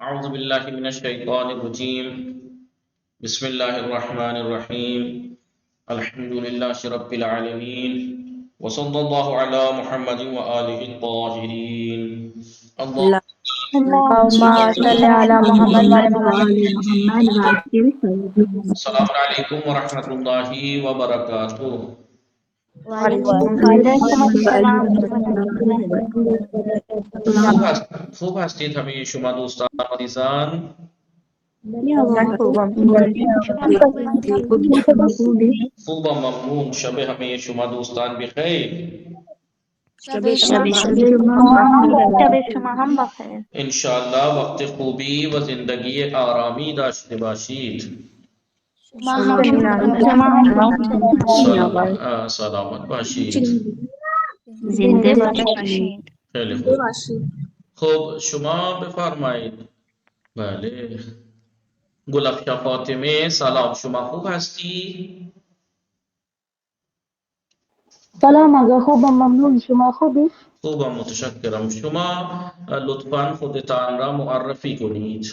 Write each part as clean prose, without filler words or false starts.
اعوذ باللہ من الشیطان الرجیم بسم اللہ الرحمن الرحیم الحمد للہ رب العالمین وصلی اللہ علی محمد وآلہ الطاہرین اللہ اللهم صل على محمد وعلى السلام علیکم ورحمۃ اللہ وبرکاتہ. خوب هستید همه شما دوستان و عزیزان. خوب و ممنون. شب همه شما دوستان بخیر. انشاءاللہ وقت خوبی و زندگی آرامی داشته باشید. سلامت باشید. زنده باشید. خیلی خوب. خب شما بفرمایید. بله. گلافشا فاطمه سلام، شما خوب هستی؟ سلام آقا، خوبم ممنون. شما خوبی؟ خوبم متشکرم. شما لطفاً خودتان را معرفی کنید.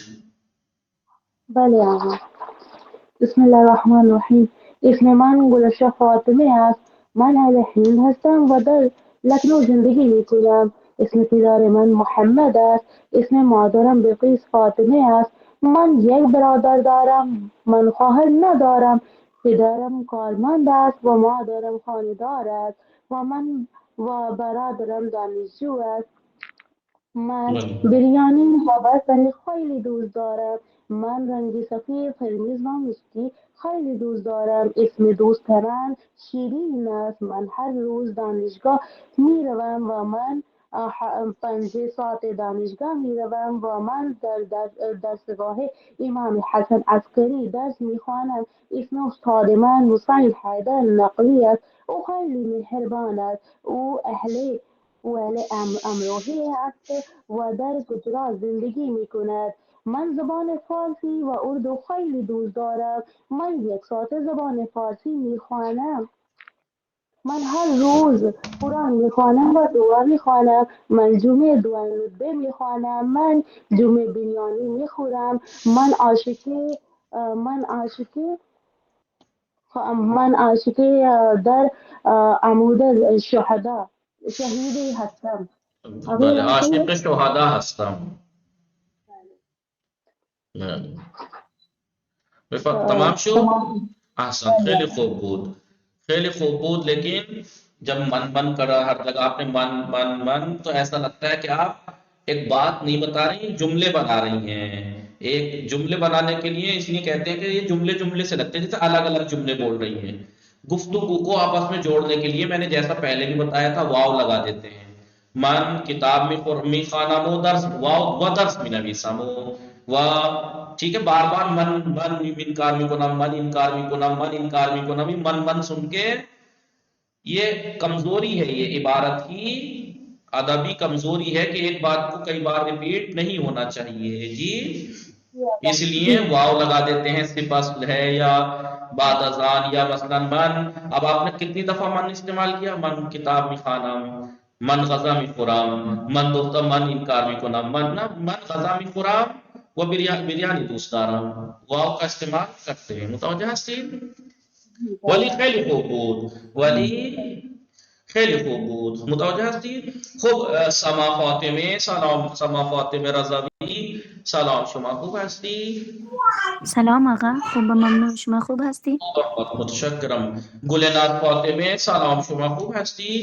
بله آقا. بسم الله الرحمن الرحیم. اسم من گلشا فاطمه است. من اهل هند هستم و در لکنو زندگی میکنم. اسم پدر من محمد است. اسم مادرم بلقیس فاطمه است. من یک برادر دارم. من خواهر ندارم. پدرم کارمند است و مادرم خانه‌دار است و من و برادرم دانشجو است. من بریانی و بربری خیلی دوست دارم. من رنگ سفید، قرمز و مشکی خیلی دوست دارم. اسم دوست من شیرین است. من هر روز دانشگاه میروم و من 5 ساعت دانشگاه میروم و من در درسگاه امام حسن عسکری درس میخوانم. اسم استاد من حسین حیدر نقوی است. او خیلی مهربان است. او اهل امروهی است و در گجرات زندگی میکند. من زبان فارسی و اردو خیلی دوست دارم. من 1 ساعت زبان فارسی میخوانم. من هر روز قرآن میخوانم و دعا میخوانم. من جمعه دعای ندبه میخوانم. من جمعه بریانی میخورم. من عاشق در عمود شهدا شهیدی هستم. بله، عاشق شهدا هستم. تمام شد؟ احسن. خیلی خوب بود، خیلی خوب بود. لیکن جب من کر رہا ہر جگہ آپ نے من تو ایسا لگتا ہے کہ آپ ایک بات نہیں بتا رہی، جملے بنا رہی ہیں. ایک جملے بنانے کے لیے اس لیے کہتے ہیں کہ یہ جملے سے لگتے ہیں جیسے الگ الگ جملے بول رہی ہیں. گفتگو کو آپس میں جوڑنے کے لیے میں نے جیسا پہلے بھی بتایا تھا واو لگا دیتے ہیں. من کتاب می خوانم و درس واو و درس می نویسم و ٹھیک ہے، بار بار من انکار می کنم، من انکار می کنم، من انکار می کنم. من سن کے یہ کمزوری ہے، یہ عبارت کی ادبی کمزوری ہے کہ ایک بات کو کئی بار ریپیٹ نہیں ہونا چاہیے جی. اس لیے واو لگا دیتے ہیں، سپس ہے یا بعد ازان یا مثلا من. اب آپ نے کتنی دفعہ من استعمال کیا؟ من کتاب می خوانم، من غذا می خورم، من دوستا من انکار می کنم، من غذا می خورم و بریانی دوست دارم. واو کا استعمال کرتے ہیں. متوجہ هستید؟ ولی خیلی خوب بود. ولی خیلی خوب بود. متوجه هستید؟ خب سما فاطمه سلام. سما فاطمه رضوی سلام، شما خوب هستی؟ سلام آقا، خوبم ممنون. شما خوب هستی؟ متشکرم. گلنار فاطمه سلام، شما خوب هستی؟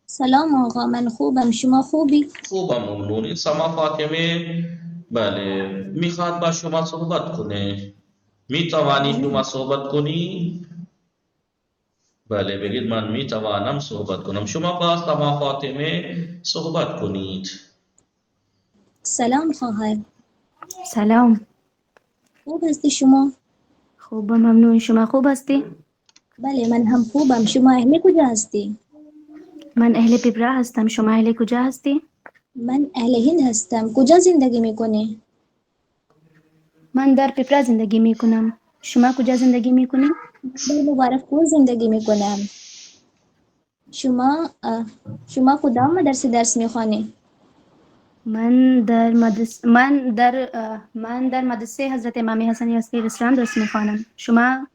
سلام آقا، من خوبم. شما خوبی؟ خوبم ممنون. سما فاطمه بله میخواد با شما صحبت کنه. میتوانی شما صحبت کنی؟ بله بگید من میتوانم صحبت کنم. شما با سما فاطمه صحبت کنید. سلام خواهر. سلام. خوب هستی شما؟ خوبم ممنون. شما خوب هستی؟ بله من هم خوبم. شما اهل کجا هستی؟ من اهل پیپرا هستم. شما اهل کجا هستی؟ من اهل هند هستم. کجا زندگی میکنی؟ من در پیپرا زندگی میکنم. شما کجا زندگی میکنی؟ در مبارک پور زندگی میکنم. شما کدام مدرسه درس میخوانی؟ من در مدرسه حضرت امام حسن علیه السلام درس میخوانم. شما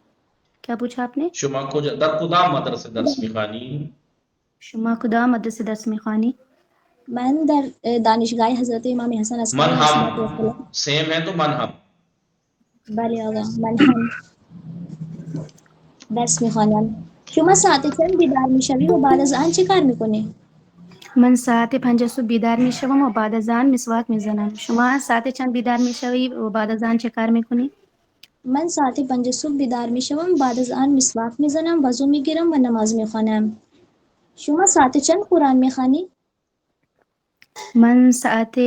کیا پوچھا آپ نے؟ شما در کدام مدرسه درس میخوانی؟ شما کدام مدرسه درس میخوانی؟ من در دانشگاه حضرت امام حسن عسکری من علیه ہم السلام. سیم ہے تو من ہم. بله آقا، من هم درس میخوانم. شما ساعت چند بیدار میشوی و بعد از آن چه کار میکنی؟ من ساعت 5 صبح بیدار میشوم و بعد از آن مسواک میزنم. شما ساعت چند بیدار میشوی و بعد از آن چه کار میکنی؟ من ساعت 5 صبح بیدار میشوم، بعد از آن مسواک میزنم، وضو میگیرم و نماز میخوانم. شما ساعت چند قرآن میخوانی؟ من ساعت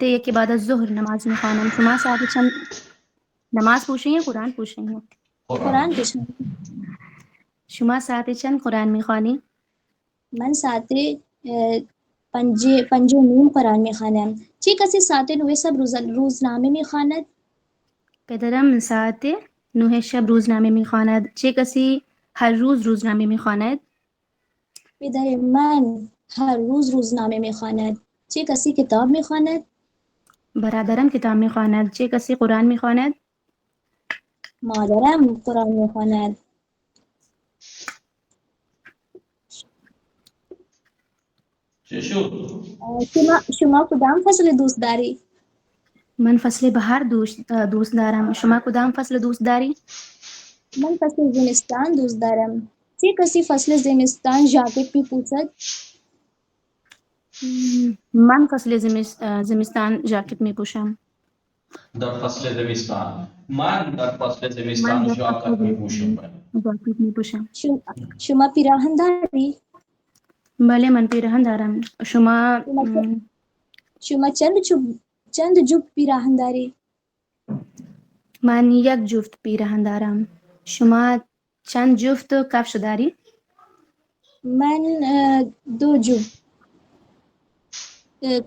1 بعد از ظهر نماز میخوانم. شما ساعت چند نماز پوشیں یا قرآن پوشیں ہیں؟ قرآن بشنوم. شما ساعت چند قرآن میخوانی؟ من ساعت 5:30 قرآن میخوانم. چه کسی ساعت 9 شب روزنامه میخواند؟ پدرم ساعت 9 شب روزنامه میخواند. چه کسی هر روز روزنامه میخواند؟ پدر من هر روز روزنامه میخواند. چه کسی کتاب میخواند؟ برادرم کتاب میخواند. چه کسی قرآن میخواند؟ مادرم قرآن میخواند. چی شد؟ شما کدام فصل دوست داری؟ من فصل بهار دوست دارم. شما کدام فصل دوست داری؟ من فصل زمستان دوست دارم. چه کسی فصل زمستان ژاکت میپوشد؟ من فصل زمستان ژاکت میپوشم. در فصل زمستان. من در فصل من زمستان در ژاکت فصل میپوشم. زمستان ژاکت میپوشم. شما پیراهن داری؟ بله من پیراهن دارم. شما شما چند جفت پیراهن داری؟ من یک جفت پیراهن دارم. شما چند جفت کفش داری؟ من 2 جفت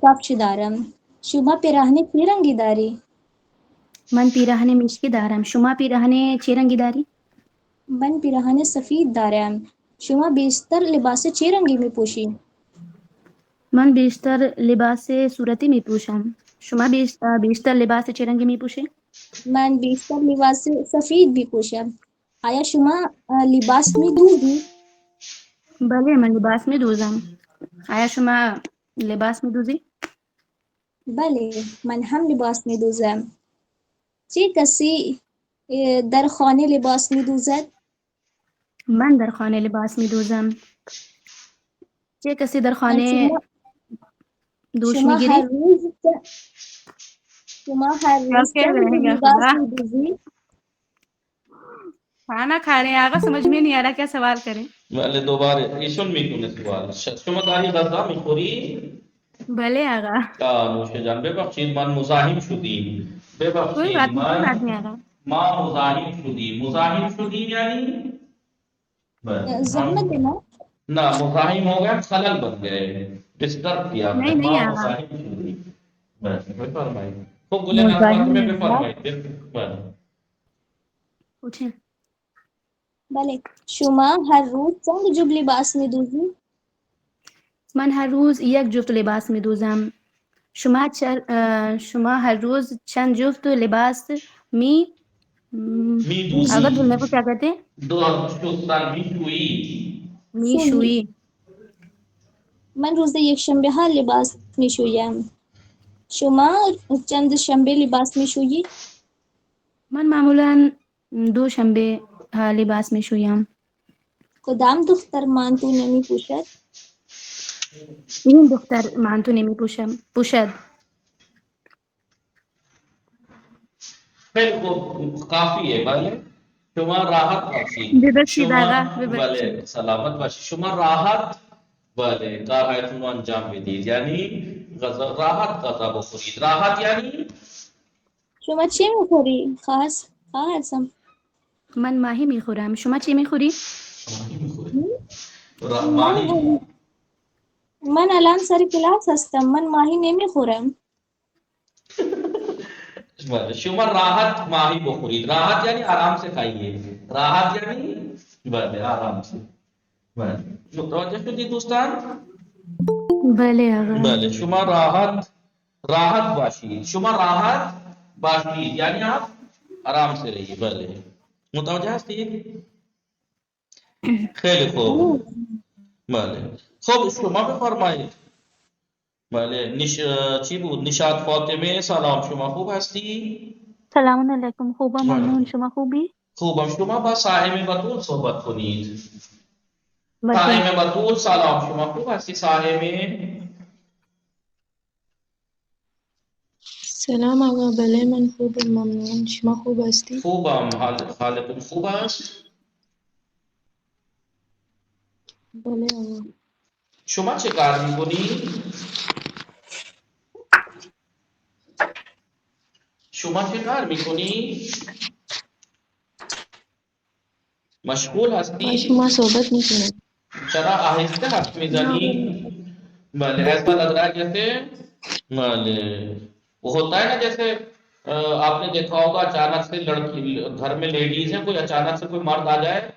کفش دارم. شما پیراهن چه رنگی داری؟ من پیراهن مشکی دارم. شما پیراهن چه رنگی داری؟ من پیراهن سفید دارم. شما بیشتر لباس چه رنگی میپوشی؟ من بیشتر لباس صورتی میپوشم. شما بیشتر لباس چه رنگی میپوشی؟ من بیشتر لباس سفید میپوشم. آیا شما لباس میدوزی؟ بله من لباس میدوزم. آیا شما لباس میدوزی؟ بله من هم لباس میدوزم. چه کسی در خانه لباس میدوزد؟ من در خانه لباس میدوزم. چه کسی در خانه دوش شما هر میگیری؟ روز چند لباس میدوزی؟ کھانا کھا رہے ہیں آقا، سمجھ میں نہیں آ رہا کیا سوال کریں. ولی دوباره ایشون میتونه سوال. شما گاهی غذا میخوری؟ بله آقا. نوش جان. ببخشید من مزاحم شدیم. کوئی ببخشید بات نہیں آقا. ما مزاحم شدیم یعنی زحمت دینا؟ نہ مزاحم ہو گیا، خلل بن گئے، ڈسٹرب کیا ہم نے. نہیں ما آقا. مزاحم شدیم. بس فرمائی خوب گلے نام فاطمے پہ فرمائی. پوچھیں. بله. شما هر روز چند جفت لباس میدوزی؟ من هر روز یک جفت لباس میدوزم. شما هر روز چند جفت لباس آقا دھلنے کو کیا کہتے ہیں؟ میشویی. من روز یکشنبه ها لباس میشویم. شما چند شنبه لباس میشویی؟ من معمولا دوشنبه لباس میشویم. کدام دختر مانتو نمیپوشد؟ این دختر مانتو نمیپوشد. خیلی خوب، کافی ہے. بله شما راحت باشید. ببخشید شما آقا، ببخشید. بله سلامت باشید. شما راحت بله کارهایتون رو انجام بدید، یعنی راحت غذا بخورید. راحت یعنی شما چه میخوری؟ خواهرم. من ماهی میخورم. شما چی میخوری؟ ماهی. من الان سر کلاس هستم. من ماهی نمیخورم. بله شما راحت ماهی بخورید. راحت یعنی آرام سے کھائیے. راحت یعنی بله آرام سے. بله متوجه شدید دوستان؟ بله آقا. بله شما راحت باشید، شما راحت باشید یعنی آپ آرام سے رہیے. بله متوجه هستید؟ خیلی خوب. بله خب شما بفرمایید. بله چی بود؟ نشاط فاطمه سلام، شما خوب هستی؟ سلام علیکم. خوبم، بله. ممنون. شما خوبی؟ خوبم. شما با صائم بطول صحبت کنید. بله. صائم بطول سلام، شما خوب هستی صائمه؟ سلام آقا. بله من خوبم ممنون. شما خوب هستی؟ خوبم. حالتون خوب است؟ بله آقا. شما چه کار میکنی؟ شما چه کار میکنی؟ مشغول با هستی؟ شما صحبت میکنم. چرا آہستہ حرف میزنی؟ بله ایسا لگ رہا ہے جیسے بله وہ ہوتا ہے نا جیسے آپ نے دیکھا ہوگا اچانک سے لڑکی گھر میں لیڈیز ہے، کوئی اچانک سے کوئی مرد آ جائے ایک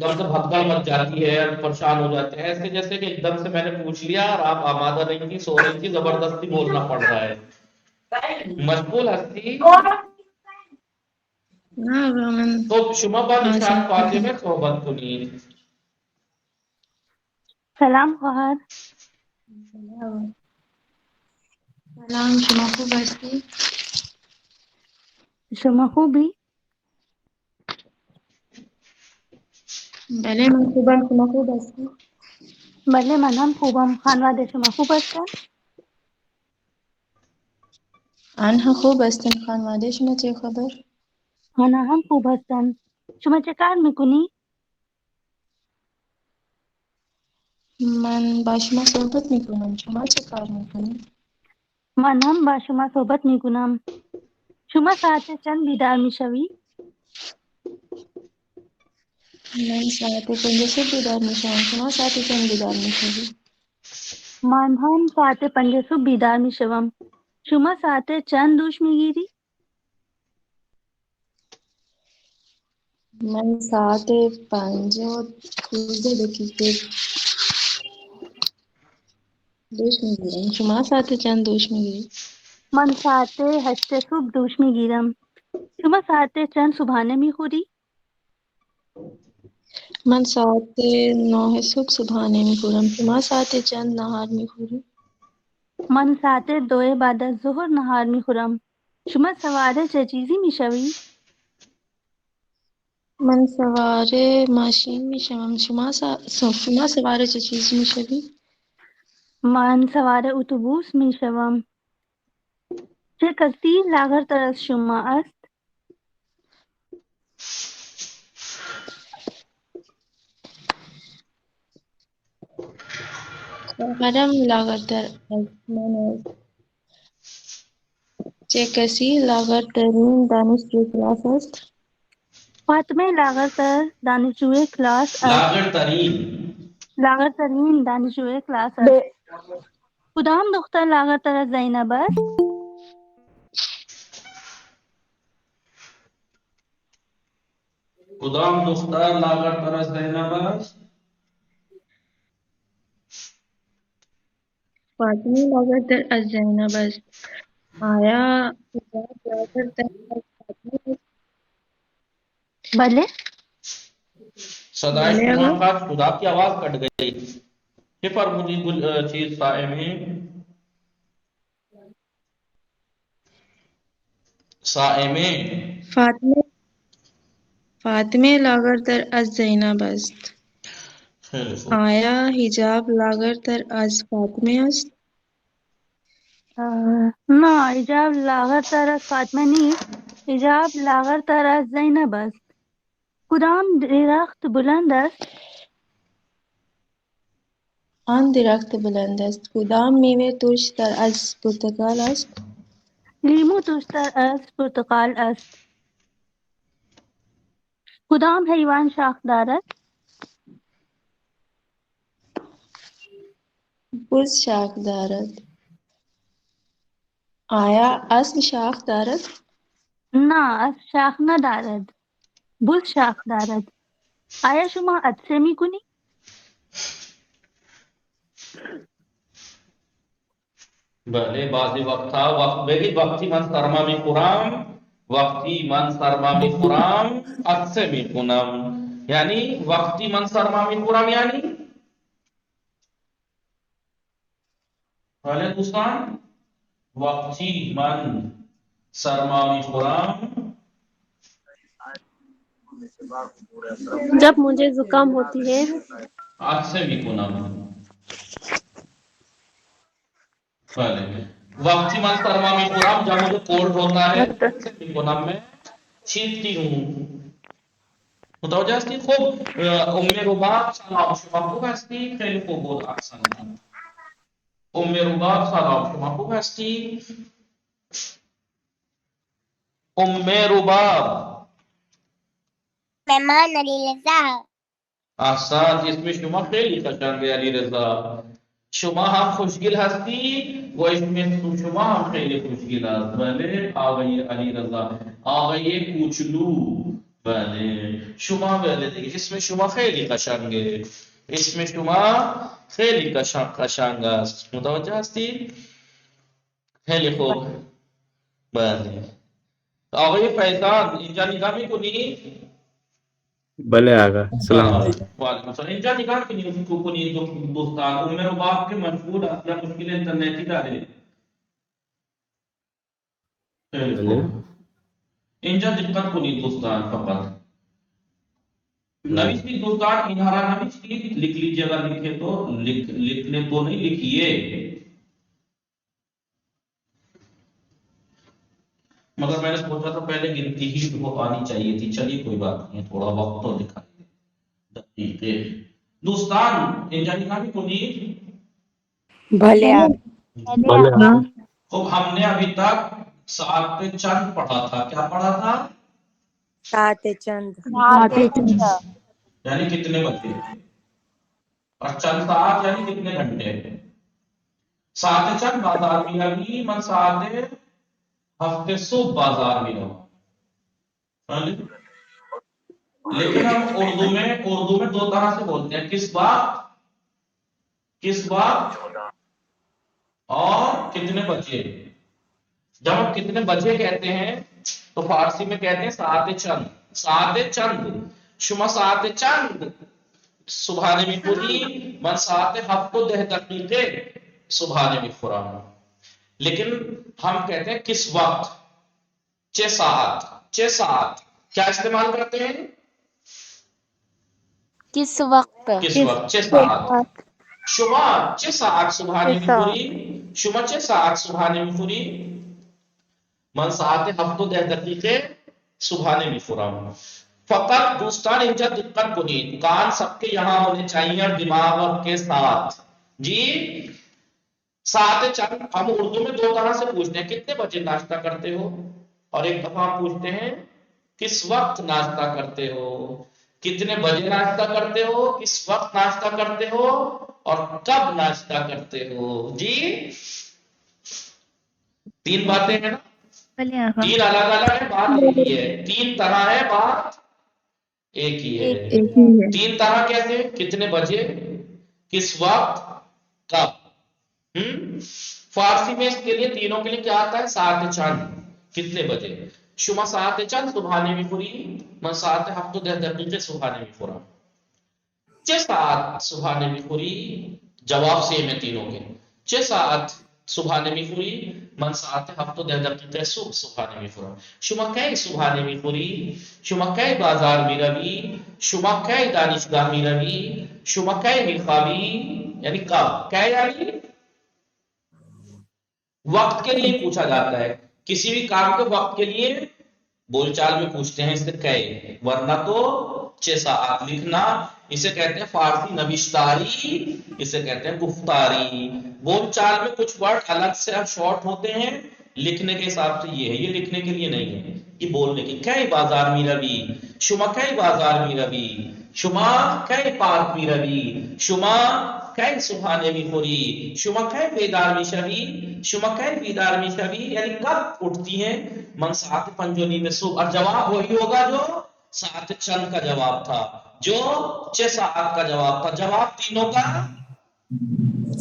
دم سے بھگدڑ مچ جاتی ہے اور پریشان ہو جاتے ہیں، ایسے جیسے کہ ایک دم سے میں نے پوچھ لیا اور آپ آمادہ نہیں تھی، سو رہی تھی، زبردستی بولنا پڑ رہا ہے. مشغول ہستی؟ نه آقا من تو شما با نشاط آزم فاطمه صحبت کنید. سلام خواهر. سلام شما خوب هستی؟ شما خوبی؟ بله من خوبم. شما خوب هستی؟ بله منم خوبم. خانواده شما خوب هستن؟ آنها خوب هستن. خانواده شما چه خبر؟ آنها هم خوب هستن. شما چه کار میکنی؟ من با شما صحبت میکنم. شما چه کار میکنی؟ من هم با شما صحبت میکنم. شما ساعت چند بیدار میشوی؟ من ساعت 5 صبح بیدار میشم. شما ساعت چند بیدار میشوی؟ من هم ساعت 5 صبح بیدار میشوم. شما ساعت چند دوش میگیری؟ من ساعت 5:13 دوش میگیرم. شما ساعت چند دوش میگیری؟ من ساعت 8 صبح دوش میگیرم. شما ساعت چند صبحانه میخوری؟ من ساعت 9 صبح صبحانه میخورم. شما ساعت چند نهار میخوری؟ من ساعت 2 بعد از ظهر نهار میخورم. شما سوار چه چیزی میشوی؟ من سوار ماشین میشم. شما سوار چه چیزی میشوی؟ من سوار اتوبوس میشوم. چه کسی لاغرتر از شما است؟ خواهرم لاغرتر از من است. چه کسی لاغرترین دانشجو کلاس است؟ فاطمه لاغرتر دانشجوی کلاس است. لاغرترین دانشجوی کلاس است. کدام دختر لاغرتر از زینب است؟ کدام دختر لاغرتر از زینب است؟ فاطمه لاغرتر از زینب است. آیا حجاب لاغرتر از فاطمه است؟ بله. صدای بله شما آقا. قطع شد، آپ کی آواز کٹ گئی. یہ فرمودی چیز صائمے صائمے فاطمه لاغرتر از زینب است. خیلی خوب. آیا حجاب لاغرتر از فاطمه است؟ نه حجاب لاغرتر از فاطمه نیست. حجاب لاغرتر از زینب است. کدام درخت بلند است؟ آن درخت بلند است. کدام میوه ترشتر از پرتقال است؟ لیمو ترشتر از پرتقال است. کدام حیوان شاخ دارد؟ بز شاخ دارد. آیا اسب شاخ دارد؟ نه اسب شاخ ندارد. بز شاخ دارد. آیا شما عطسه میکنی؟ بلے بعضی وقت تھا وقت بگی وقتی من سرما می خورم وقتی من سرما می خورم عطسه می کنم یعنی وقتی من سرما می خورم یعنی بله دوستان وقتی من سرما می خورم جب مجھے زکام ہوتی ہے عطسه می کنم بله وقتی من سرما می خورم جب مجھے کولڈ ہوتا ہے عطسه می کنم میں چھینکتی ہوں متوجه هستی خب ام رباب سلام شما خوب هستی خیلی خوب بود احسنتم ام رباب سلام شما خوب هستی ام رباب مهمان علیرضا احسنت اسم شما خیلی قشنگه علیرضا شما هم خوشگل هستی و اسم شما هم خیلی خوشگل است بله آقای علیرضا آقای کوچلو بله شما بله دیگه اسم شما خیلی قشنگه اسم شما خیلی قشنگ است متوجه هستی خیلی خوب بله آقای فیضان اینجا نگاه میکنی بله آقا سلام وعلیکم السلام اینجا نگاه کنید دوستان ام رباب کے مشغول یا مشکل انٹرنیٹی داره خیلی بله خوب اینجا دقت کنید دوستان فقط نویسید دوستان اینہارا نویسید لکھ لیجیے گا لکھے تو لکھنے تو نہیں لکھیے مگر میں نے سوچا تھا پہلے گنتی ہی وہ آنی چاہیے تھی چلیے کوئی بات نہیں تھوڑا وقت تو دکھائیے دقیقے دوستان اینجا نگاہ کنید بھلے بله آقا خب ہم نے ابھی تک سات پہ چند پڑھا تھا کیا پڑھا تھا سات چند یعنی کتنے بجے اور چند سات یعنی کتنے گھنٹے سات چند بازار میں ابھی من سات ہفتے صبح بازار میں ہوں لیکن ہم اردو میں دو طرح سے بولتے ہیں کس وقت اور کتنے بجے جب ہم کتنے بجے کہتے ہیں تو فارسی میں کہتے ہیں ساعت چند شما ساعت چند صبحانه میخوری من ساعت 7 دقیقه صبحانه میخورم لیکن ہم کہتے ہیں کس وقت چه ساعت کیا استعمال کرتے ہیں کس وقت چه ساعت شما چه ساعت صبحانه میخوری شما چه ساعت صبحانه میخوری من ساعت 7 دقیقه صبحانه میخورم فقط دوستان اینجا دقت کنید کان سب کے یہاں ہونے چاہیے اور دماغ کے ساتھ جی ساعت چند ہم اردو میں دو طرح سے پوچھتے ہیں کتنے بجے ناشتہ کرتے ہو اور ایک دفعہ پوچھتے ہیں کس وقت ناشتہ کرتے ہو کتنے بجے ناشتہ کرتے ہو کس وقت ناشتہ کرتے ہو اور کب ناشتہ کرتے ہو جی تین باتیں ہیں نا تین الگ الگ ہے بات ایک ہی ہے تین طرح ہے بات ایک ہی ہے تین طرح کہتے ہیں کتنے بجے کس وقت کب فارسی میں اس کے لیے تینوں کے لیے کیا آتا ہے ساعت چند کتنے بجے شما ساعت چند صبحانه میخوری من ساعت 7 دقیقه صبحانه میخورم چه ساعت صبحانه میخوری جواب سیم ہے تینوں کے چه ساعت صبحانه میخوری من ساعت 7 دقیقه صبحانه میخورم شما کی صبحانه میخوری شما کی بازار میروی شما کی دانشگاه میروی شما کی میخوابی یعنی کب کی یعنی وقت کے لیے پوچھا جاتا ہے کسی بھی کام کے وقت کے لیے بول چال میں پوچھتے ہیں اسے کہے ورنہ تو 6 ساعت لکھنا اسے کہتے ہیں فارسی نوشتاری اسے کہتے ہیں گفتاری بول چال میں کچھ ورڈ الگ سے شارٹ ہوتے ہیں لکھنے کے حساب سے یہ ہے یہ لکھنے کے لیے نہیں ہے یہ بولنے کی کئی بازار می روی شما کئی بازار می روی شما کئی پارک می روی شما کئی صبحانه میخوری شما کئی بیدار میشوی شما کئی بیدار میشوی یعنی کب اٹھتی ہیں من ساعت 5 میں صبح اور جواب وہی ہوگا جو ساعت چند کا جواب تھا جو 6 ساعت کا جواب تھا جواب تینوں کا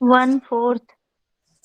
1/4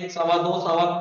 1:15 2:15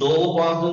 2 5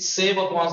6 5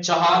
4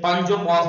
5 5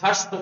8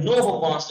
9 5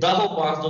10 5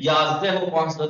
11 5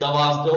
12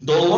2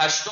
8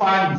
5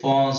5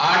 8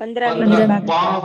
15 5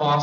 5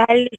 40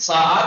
7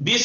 20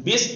20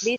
20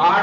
8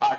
8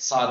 7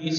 20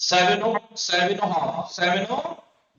7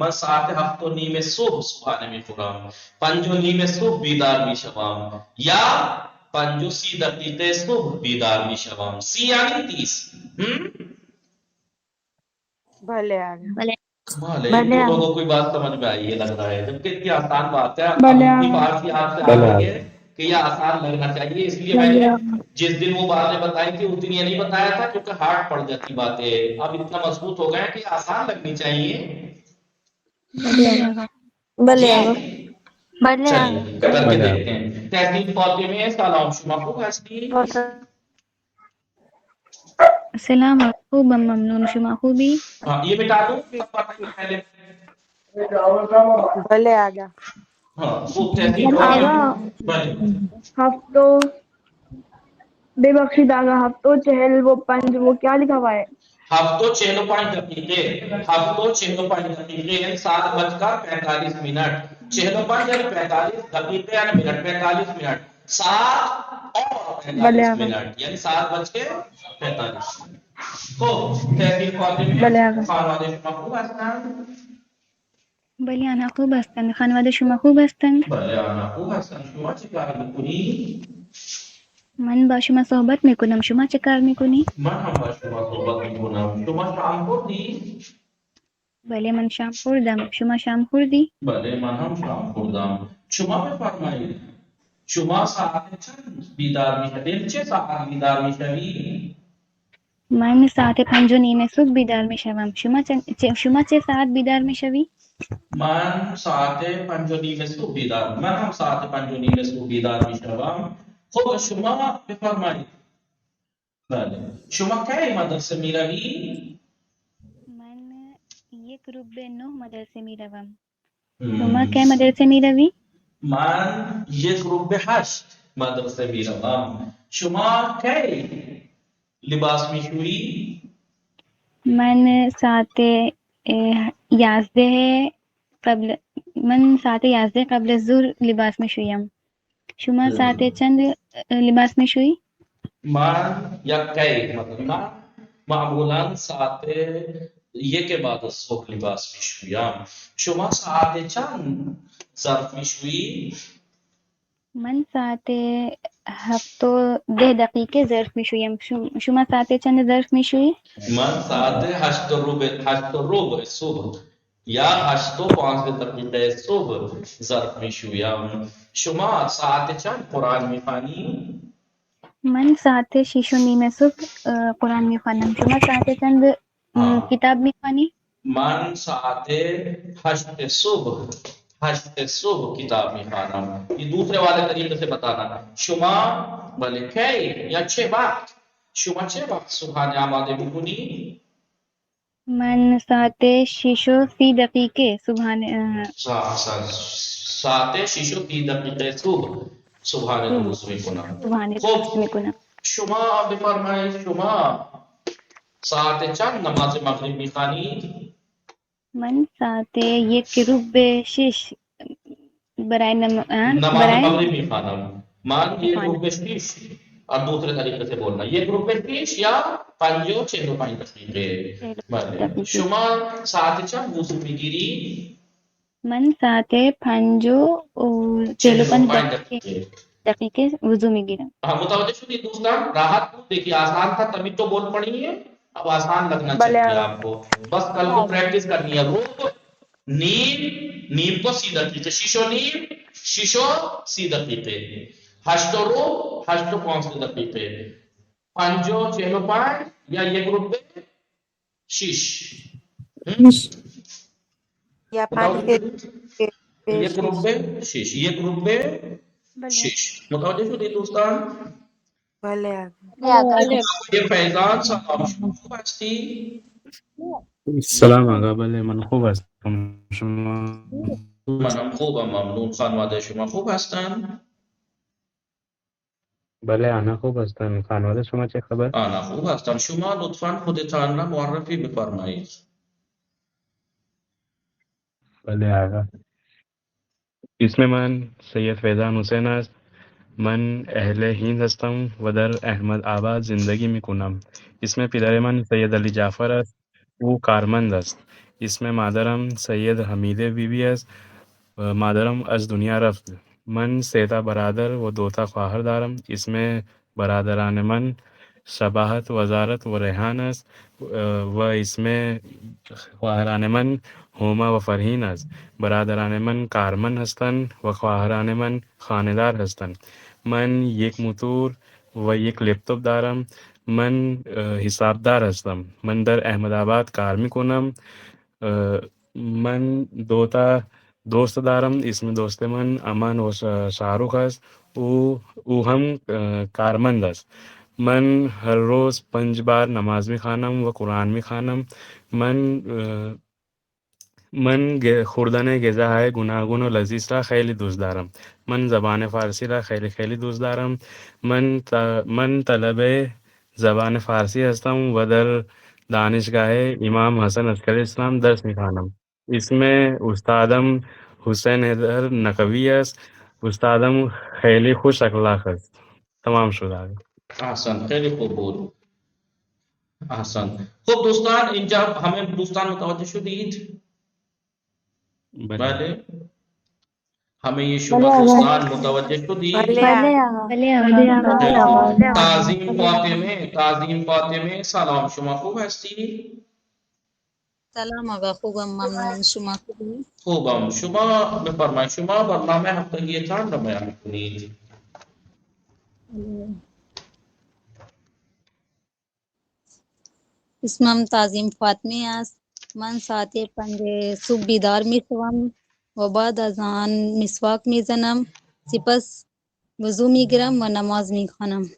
من ساعت 7:30 صبح صبحانه میخورم 5:30 صبح بیدار میشوم یا 5:30 صبح بیدار میشوم 30 یعنی 30 بھلے آگا ان دونوں کو کوئی بات سمجھ میں آئی ہے لگ رہا ہے جبکہ اتنی آسان بات ہے اب بھلے اتنی آگا فارسی آپ سے آ رہی ہے کہ یہ آسان لگنا چاہیے اس لیے میں بھلے نے آگا جس دن وہ باتیں بتائی تھی اس دن یہ نہیں بتایا تھا کیونکہ ہارڈ پڑ جاتی باتیں اب اتنا مضبوط ہو گئے کہ یہ آسان لگنی چاہیے بھلے آگا بھلے جی آگا بھلے آگا چلیے کر کے بله دیکھتے ہیں تحقیق فاطمه سلام شما خوب هستی سلام خوبم ممنون شما خوبی؟ ہاں یہ مٹا دو سب باتیں پہلے بھلے آگا ہاں خوب تحقیق فاطمه بله ہفتوں بے بخشید آگا ہفتوں چہل وہ پنج وہ کیا لکھا ہوا ہے ہفتوں 6:05 ہفتوں 6:05 یعنی 7:45 6:05 یعنی 45 دقیقے یعنی منٹ 45 منٹ 7 اور بھلے 45 آگا منٹ یعنی 7:45 خوب تحقیق فاطمه بھلے آگا خانواده شما خوب هستند بله آنا خوب هستند خانواده شما خوب هستند؟ بله آنها خوب هستند شما چه کار میکنی من با شما صحبت میکنم شما چه کار میکنی؟ من هم با شما صحبت میکنم شما شام خوردی بله من شام خوردم شما شام خوردی؟ بله من هم شام خوردم شما بفرمایید شما ساعت چند بیدار میشوید چه ساعت بیدار میشوید من ساعت 5:30 صبح بیدار میشوم شما چه ساعت بیدار میشوی؟ من ساعت 5:30 صبح بیدار من هم ساعت 5:30 صبح بیدار میشوم خب شما بفرمایید بله شما کی مدرسه میروید من 1:09 مدرسه میروم شما کی مدرسه میروی؟ من 1:08 مدرسه میروم شما کی لباس میشویی من ساعت 11 قبل من ساعت 11 قبل الظهر لباس میشویم شما ساعت چند لباس میشویی؟ من کی مطلب من معمولا ساعت 1 بعد از صبح لباس میشویم شما ساعت چند ظرف میشویی من ساعت 7:10 ظرف میشویم شما ساعت چند ظرف میشویی؟ من ساعت 8:15 صبح یا 8:05 صبح ظرف میشویم شما ساعت چند قرآن میخوانی من ساعت 6:30 صبح قرآن میخوانم شما ساعت چند کتاب میخوانی؟ من ساعت 8 صبح کتاب میخوانم یہ دوسرے والے طریقے سے بتانا شما بله کی یا چه وقت شما چه وقت صبحانه آماده میکنی من ساعت 6:30 صبحانه ساعت 6:30 صبح صبحانه درست میکنم درست خب میکنم شما بفرمایید شما ساعت چند نماز مغرب میخوانید من ساعت 1:06 برای نماز مغرب میخوانم من 1:06 اور دوسرے طریقے سے بولنا 1:06 یا 5:45 بله شما ساعت چند وضو میگیری من ساعت 5:45 دقیقه وضو میگیرم متوجہ شدید دوستان راحت کو دیکھیے آسان تھا تبھی تو بول پڑی ہے اب آسان لگنا بھلے چاہیے آگا آپ کو بس کل کو پریکٹس کرنی ہے روب نیم کو سی دقیقے شیشو سی دقیقے ہشتو روب 8:05 پنجو 6:05 یا 1:06 یا متوجہ 5 شدید 1:06 متوجہ شدید دوستان بھلے آگا یہ فیضان سلام شما خوب هستی سلام آقا بله من خوب هستم شما منم خوبم ممنون خانواده شما خوب هستند بله آنا خوب هستن خانواده شما چه خبر آنا خوب هستم شما لطفا خودتان را معرفی بفرمایید بله آقا اسم من سید فیضان حسین است من اهل هند هستم و در احمد آباد زندگی می کنم اسم پدر من سید علی جعفر است او کارمند است. اسم مادرم سید حمیده بیبی است. مادرم از دنیا رفت. من سه تا برادر و دو تا خواهر دارم. اسم برادران من شباهت وزارت و ریحان است و اسم خواهران من هوما و فرهین است. برادران من کارمند هستند و خواهران من خانه‌دار هستند. من یک موتور و یک لپتاپ دارم. من حسابدار هستم. من در احمد آباد کار میکنم. من دو تا دوست دارم. اسم دوست من امان و شاهرخ است. او هم کارمند است. من هر روز 5 بار نماز میخوانم و قرآن میخوانم. من خوردن غذاهای گوناگون و لذیذ را خیلی دوست دارم. من زبان فارسی را خیلی خیلی دوست دارم. من طلبه زبان فارسی هستم و در دانشگاه امام حسن عسکری اسلام درس میخوانم. اسم استادم حسین حیدر نقوی است. استادم خیلی خوش اخلاق است. تمام شد. احسن، خیلی خوب بود. احسن. خب دوستان، اینجا همه دوستان متوجه شدید؟ بله، همه شما دوستان متوجه شدید؟ بله بله آقا. آقا. بله بله آقا. آقا. تعظیم فاطمه سلام، شما خوب هستی؟ سلام آقا، خوبم، ممنون. شما خوبی؟ خوبم. شما بفرمایید، شما برنامه هفتگیتان را بیان کنید. اسمم تعظیم فاطمه است. من ساعت 5 صبح بیدار می شوم و بعد از آن مسواک می زنم. سپس وضو می گیرم و نماز می خوانم.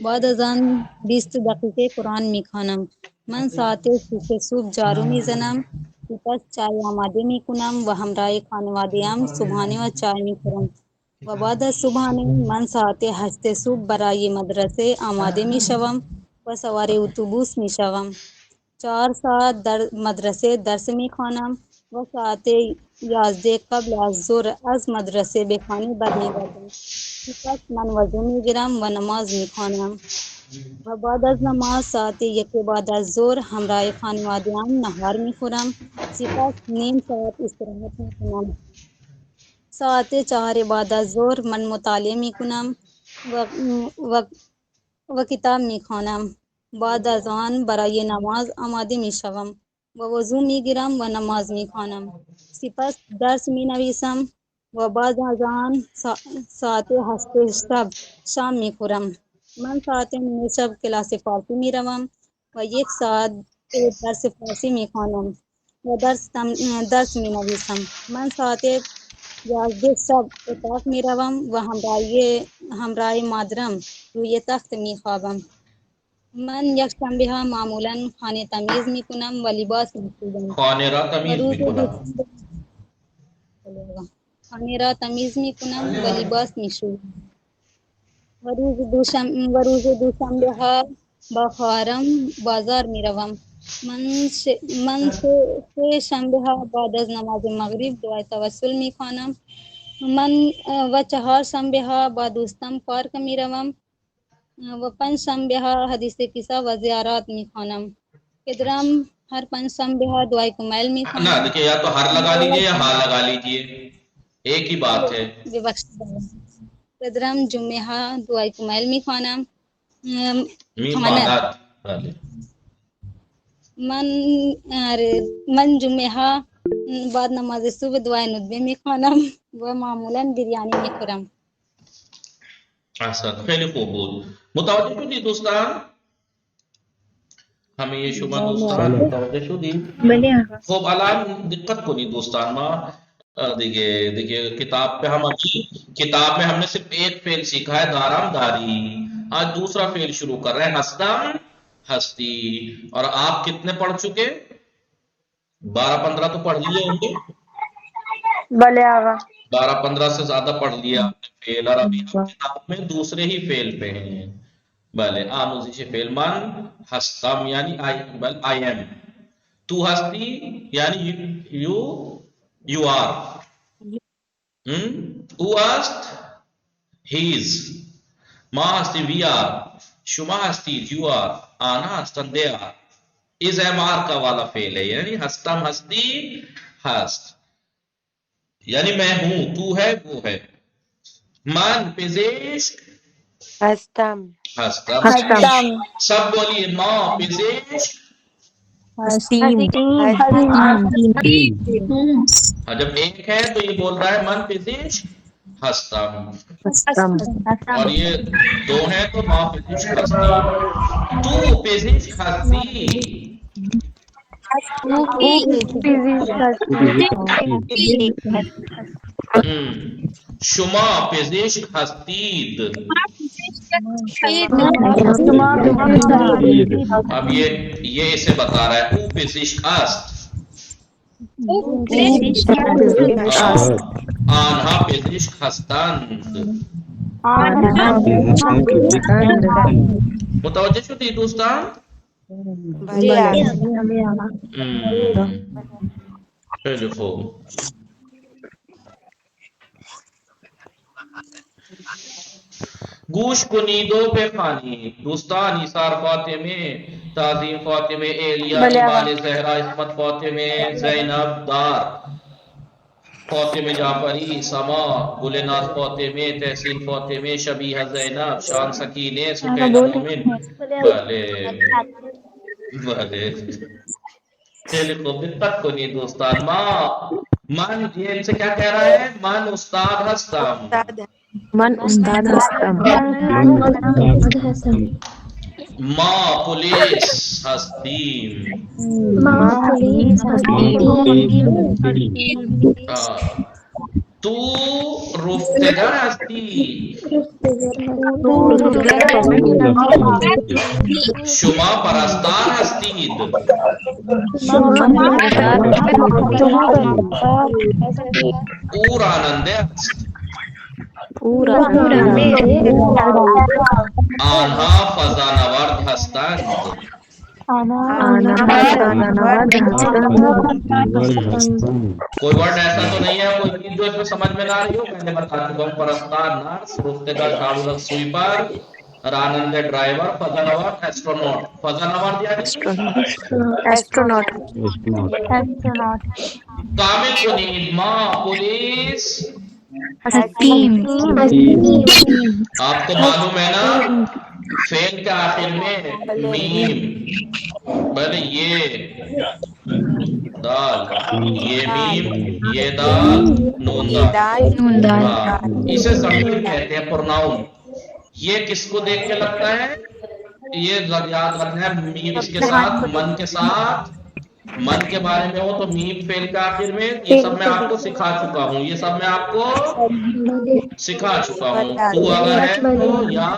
بعد از آن 20 دقیقه قرآن می خوانم. من ساعت 6 صبح جارو می زنم. سپس چای آماده می کنم و همراه خانواده‌ام صبحانه و چای می خورم. و بعد از صبحانه من ساعت 8 صبح برای مدرسه آماده می شوم و سوار اتوبوس می شوم. 4 ساعت در مدرسه درس می خوانم و ساعت 11 قبل از ظهر از مدرسه به خانه برمیگردم. سپس من وضو می گیرم و نماز می خوانم و بعد از نماز ساعت 1 بعد از ظهر همراه خانواده‌ام نهار می خورم. سپس نیم ساعت استراحت می کنم. ساعت 4 بعد از ظهر من مطالعه می کنم و کتاب می خوانم. بعد از آن برای نماز آماده می شوم و وضو می گیرم و نماز می خوانم. سپس درس می نویسم و بعد از آن ساعت 8 شب شام می خورم. من ساعت 9 شب کلاس فارسی می روم و 1 ساعت درس فارسی می خوانم و درس می نویسم. من ساعت 11 شب اتاق می روم و همراه مادرم روی تخت می خوابم. من یک شنبه ها معمولا خانه تمیز می کنم و لباس می پوشم. خانه را تمیز میکنم. خانه را تمیز می کنم و لباس می شویم. و روز دوشنبه ها با خواهرم بازار می روم. من سه شنبه ها بعد از نماز مغرب دعای توسل می خوانم. من و 4 شنبه ها با دوستم پارک می روم و 5 شنبه ها حدیث قصه و زیارات می خوانم. پدرم ہر 5 شنبه ها دعای کمیل می نہ خوانم. دیکھیے، یا تو ہر لگا لیجیے یا ہاں لگا لیجیے، ایک ہی بات ہے. پدرم جمعه ها دعای کمیل می خوانم. میم بعدات. بله. من جمعه ها بعد نماز صبح دعای ندبه می خوانم و معمولا بریانی می خورم. احسن، خیلی خوب بود. متوجه شدید دوستان؟ همه شما دوستان متوجه شدید؟ بله آقا. خب الان دقت کنید دوستان، ما دیکھیے کتاب پہ کتاب میں ہم نے صرف ایک فعل سیکھا ہے، دارم داری. آج دوسرا فعل شروع کر رہے ہیں، ہستم ہستی. اور آپ کتنے پڑھ چکے؟ 12-15 تو پڑھ لیے ہوں گے. بلے آغا. 12-15 سے زیادہ پڑھ لیا آپ نے فعل، اور ابھی ہم کتاب میں دوسرے ہی فعل پہ ہیں. بله، آموزش فعل. من هستم یعنی I am. تو هستی یعنی you are. او است he is. ما هستی we are. شما هستید you are. آنها هستند they are. از ہے مارکا والا فعل ہے، یعنی ہستم ہستی ہست، یعنی میں ہوں، تو ہے وہ ہے. من پزشک هستم ہستم. هستم سب بولیے ماں پزشک. هستیم ہاں جب ایک ہے تو یہ بول رہا ہے من پزشک ہستم، هستم اور یہ دو ہیں تو ماں پزشک ہستی. تو پزشک ہستی. شما پزشک هستید. اب یہ اسے بتا رہا ہے او پزشک است. آنها پزشک هستند. متوجہ شدی دوستان؟ بله آقا. خیلی خوب. گوش کنید و بخوانید. دوستان ایثار فاطمه، تعظیم فاطمه ایلیا، ایمان زہرا، عصمت فاطمه، زینب دار، فاطمه جعفری، سما، گلناز فاطمه، تحسین فاطمه، شبیہ زینب، شان سکینے، سکینہ مومن. بھلے بھلے خیلی خوب. دقت کنید دوستان. من یہ ان سے کیا کہہ رہا ہے؟ من استاد ہستم. استاد من استاد هستم ما پولیس هستیم. تو رفتگر هستی. شما پرستار هستید. او راننده است. آنها فضانورد هستند. کوئی ورڈ ایسا تو نہیں ہے، کوئی چیز جو اس میں سمجھ میں نہ آ رہی ہو؟ میں نے بتا چکا ہوں. پرستار نرس، رفتگر جھاڑو رکھ سویپر، رانندے ڈرائیور، فضانورد ایسٹرونوٹ. فضانورد یعنی ایسٹروناٹ کامل کنید. ماں پولیس. آپ کو معلوم ہے نا فعل کے آخر میں میم، بھلے یہ دال، یہ میم، یہ دال، نون دال. ہاں، اسے ضمیر کہتے ہیں، پروناؤن. یہ کس کو دیکھ کے لگتا ہے؟ یہ یاد رکھنا ہے، میم اس کے ساتھ، من کے ساتھ. من کے بارے میں ہو تو میم فعل کے آخر میں. یہ سب میں آپ کو سکھا چکا ہوں، یہ سب میں آپ کو سکھا چکا ہوں. تو اگر ہے تو یا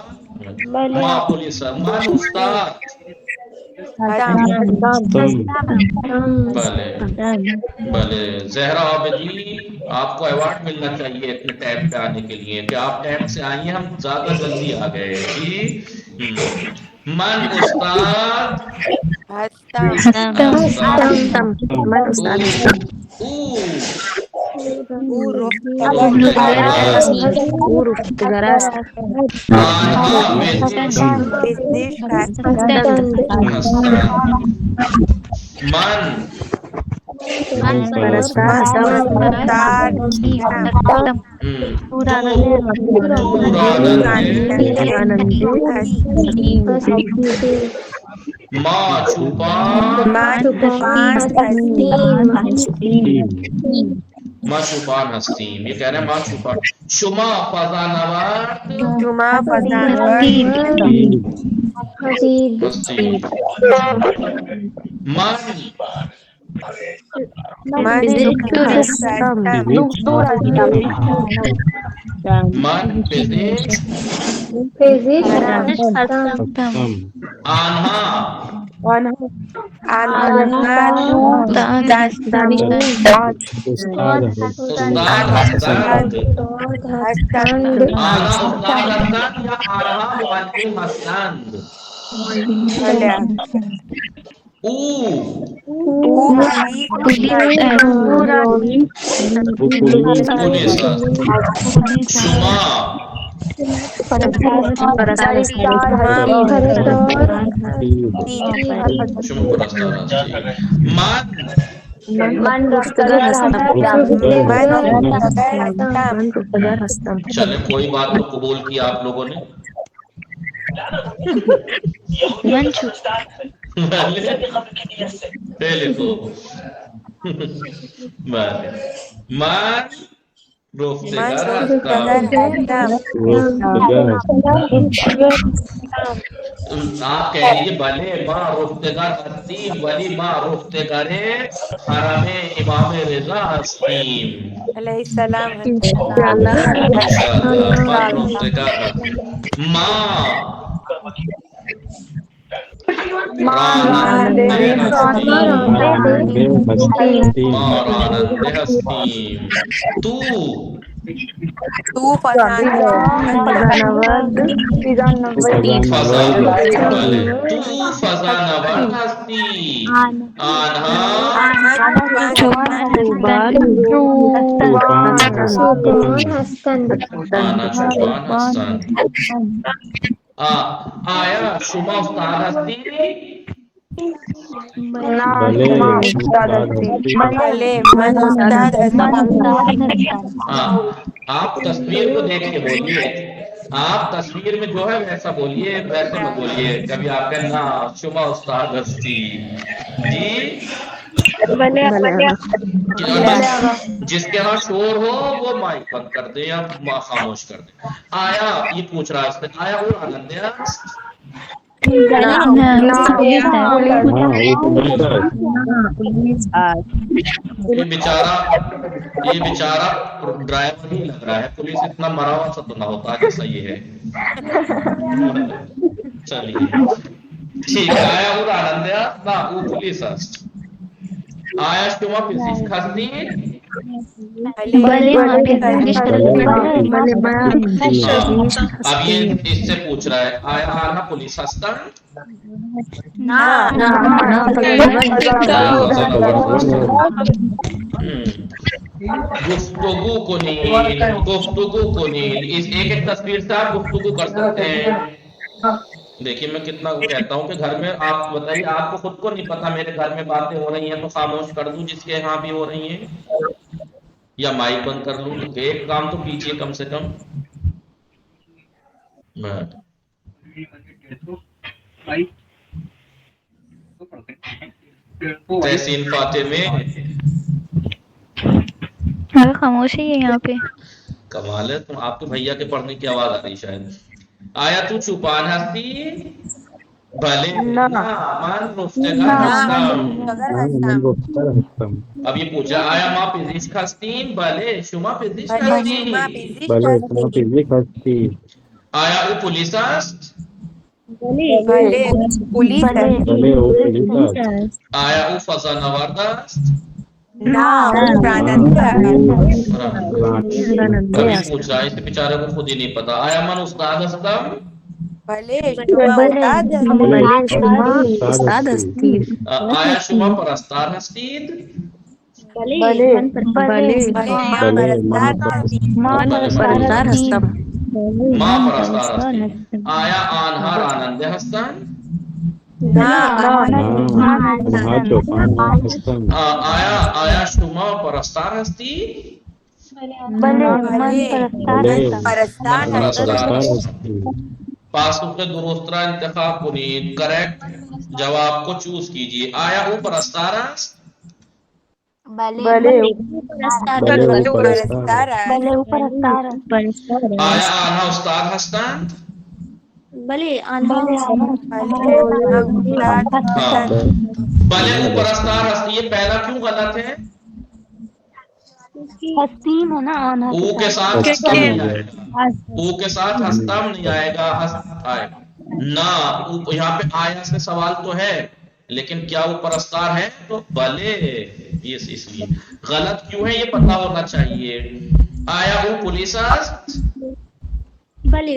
ماں پولیس. من استاد. بھلے بھلے. زہرا عابدی، آپ کو ایوارڈ ملنا چاہیے اتنے ٹائم پہ آنے کے لیے کہ آپ ٹائم سے آئی ہیں، ہم زیادہ جلدی آ گئے. جی. من استاد هستم من استاد هستم او رفتگر او رفتگر است آنها پزشک هستند. من پرستار من هستم استاد ماں چوپان. من چوپان هستیم. ماں چوپان ہستیم. یہ کہہ رہے ہیں ماں چوپان. شما فضانورد شما فضانورد ہستیم. من دکتر هستم من پزشک. آنها دانشمند استاد هستند. آنها استاد هستند یا آنها معلم هستند. او پولیس است. شما شما پرستار هستی. من من رفتگر هستم. چلے کوئی بات تو قبول کی آپ لوگوں نے. منشو پہلے تو بله من گفتگر هستم. آپ کہیے بھلے ماں رفتگر ہستیم ولی ماں رفتگر حرم امام رضا ہستیم. علیہ السلام. انشاءاللہ ماں رفتگر ماں راننده هستیم. تو فضانورد هستی. آنها چوپان هستند. آیا شما استاد هستی؟ بله من استاد آپ تصویر کو دیکھ کے بولیے. آپ تصویر میں جو ہے ویسا بولیے, ویسے میں بولیے. کبھی آپ کہنا شما استاد ہستی جی. جس کے ہاں شور ہو وہ مائک بند کر دے یا خاموش کر دے. آیا یہ پوچھ رہا ہے آیا وہ آنند ہے یہ بیچارہ ڈرائیور نہیں لگ رہا ہے. پولیس اتنا مرا ہوا سا تو نہ ہوتا جیسا یہ ہے. چلیے ٹھیک ہے. آیا وہ آنند ہے نہ وہ پولیس است. آیا شما پزشک هستی؟ اب یہ اس سے پوچھ رہا ہے آیا آنها پولیس هستند؟ گفتگو کنید. اس ایک تصویر سے آپ گفتگو کر سکتے ہیں. دیکھیے میں کتنا کہتا ہوں کہ گھر میں آپ بتائیے, آپ کو خود کو نہیں پتا میرے گھر میں باتیں ہو رہی ہیں تو خاموش کر دوں جس کے یہاں بھی ہو رہی ہیں, یا مائک بند کر لوں. تو ایک کام تو کیجیے کم سے کم. تحسین فاطمے خاموشی ہے یہاں پہ. کمال ہے. تم آپ کے بھیا کے پڑھنے کی آواز آ رہی شاید. آیا تو چوپان ہستی؟ بھلے من رفتگر هستم. اب یہ پوچھا آیا ما پزشک هستیم؟ بھلے شما پزشک هستی. آیا او پولیس است؟ آیا او فضانورد است؟ ابھی پوچھ رہا ہے, اس بیچارے کو خود ہی نہیں پتا. آیا من استاد هستم؟ آیا شما پرستار هستید؟ ما پرستار هستیم. آیا آنها راننده هستند؟ آیا شما پرستار هستی؟ پاسخ درست را انتخاب کنید. کریکٹ جواب کو چوز کیجیے. آیا وہ پرستار است؟ آیا آنها استاد هستند؟ بله وہ پرستار هستی. یہ پہلا کیوں غلط ہے؟ ہستیم ہے نا آنا او کے ساتھ ہستم نہیں آئے گا. او کے ساتھ ہستم نہیں آئے گا, آئے نہ. یہاں پہ آیا سے سوال تو ہے لیکن کیا وہ پرستار ہے؟ تو بھلے. یہ اس لیے غلط کیوں ہے یہ پتا ہونا چاہیے. آیا وہ پولیس است؟ بھلے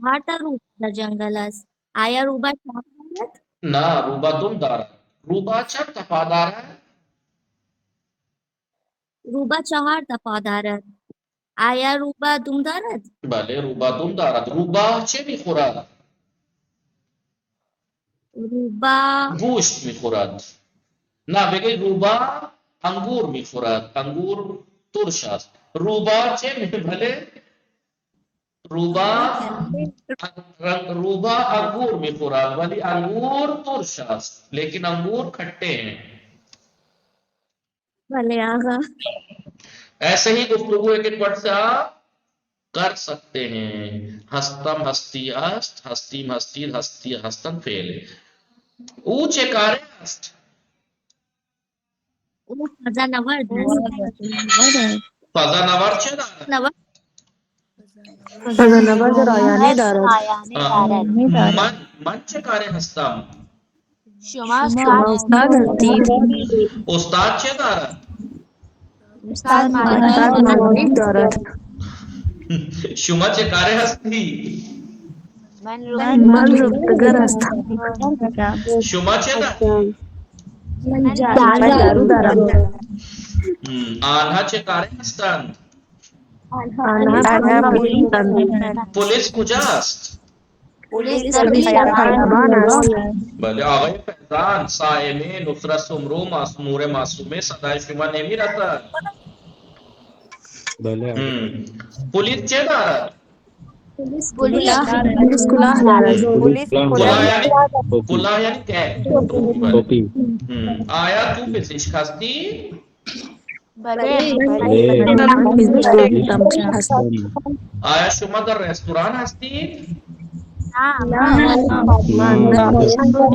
چهارتا روبا در جنگل است. آیا روبا چهار دارد؟ نه روبا دم دارد. روبا چند تا پا دارد؟ روبا 4 تا پا دارد. آیا روبا دم دارد؟ بله روبا دم دارد. روبا چه میخورد؟ روبا گوشت میخورد. نه بگید روبا انگور میخورد. انگور ترش است. روبا چه بله روبا انگور میخورد ولی انگور ترش است لیکن انگور کھٹے ہیں. بھلے آغا. ایسے ہی گفتگو ایک ایک ورڈ سے آپ کر سکتے ہیں. ہستم ہستی است، ہستیم ہستید، ہستی ہستن فعل. اونچے کارے است. او فضا نورد است. فضا نورد چه دارد؟ نورد فضانورد رایانه دارد. من چه کاره هستم؟ شما شما استاد هستید. استاد چه دارد؟ استاد استاد مدرک دارد. شما چه کاره هستی؟ من من رفتگر هستم. شما چه دارد؟ من جارو دارم. آنها چه کاره هستند؟ آنها پولیسند. پولیس کجاست؟ پولیس پولیس در خیابان است. بله آقای فیضان، صائمه، نصرت سمرو، نور معصومه صدای شما نمی رسد. بله پولیس چه دارد؟ پولیس کلاه دارد. کلاه یعنی کپ. ٹوپی. آیا تو پزشک هستی؟ بله من پزشک هستم. آیا شما در رستوران هستید؟ من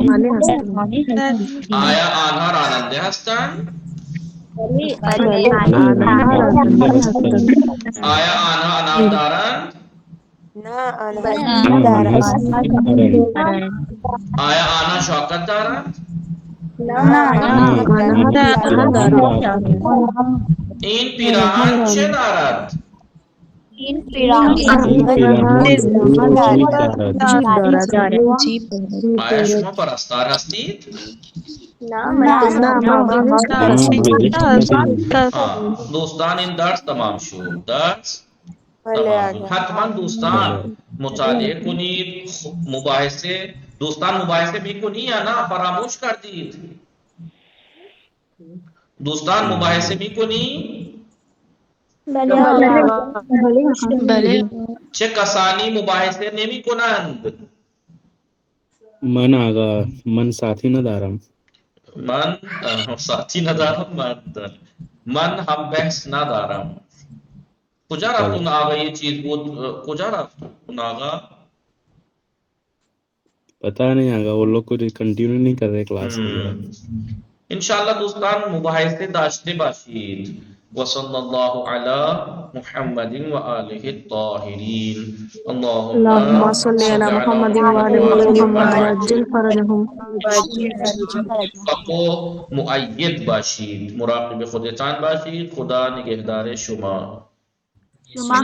خانه هستم. آیا آنها راننده هستند؟ آنها راننده هستند. آیا آنها انعام دارند؟ آیا آنها شوکت دارند؟ آنها شهر دارد. این پیراهن چه دارد؟ جیب دارد. آیا شما پرستار هستید؟ دوستان این درس تمام شد. درس تمام. حتما دوستان مطالعه کنید. مباحثه دوستان مباحثه میکنی یا نه فراموش کردید؟ دوستان مباحثه میکنی؟ بله. چه کسانی مباحثه نمی کنند؟ من آقا من ساتھی ندارم. من ساتھی ندارم. من هم بحث ندارم. کجا رفتون آقا یہ چیز بود؟ کجا رفتون آقا؟ پتہ نہیں آگا وہ لوگ کچھ کنٹینیو نہیں کر رہے کلاس وغیرہ. انشاءاللہ دوستان مباحثه داشته باشید. وصلی اللہ علی محمد و آلہ الطاہرین. اللهم صل على محمد وعلى محمد وعجل فرجهم. و مؤید باشید. مراقب خودتان باشید. خدا نگهدار شما. شما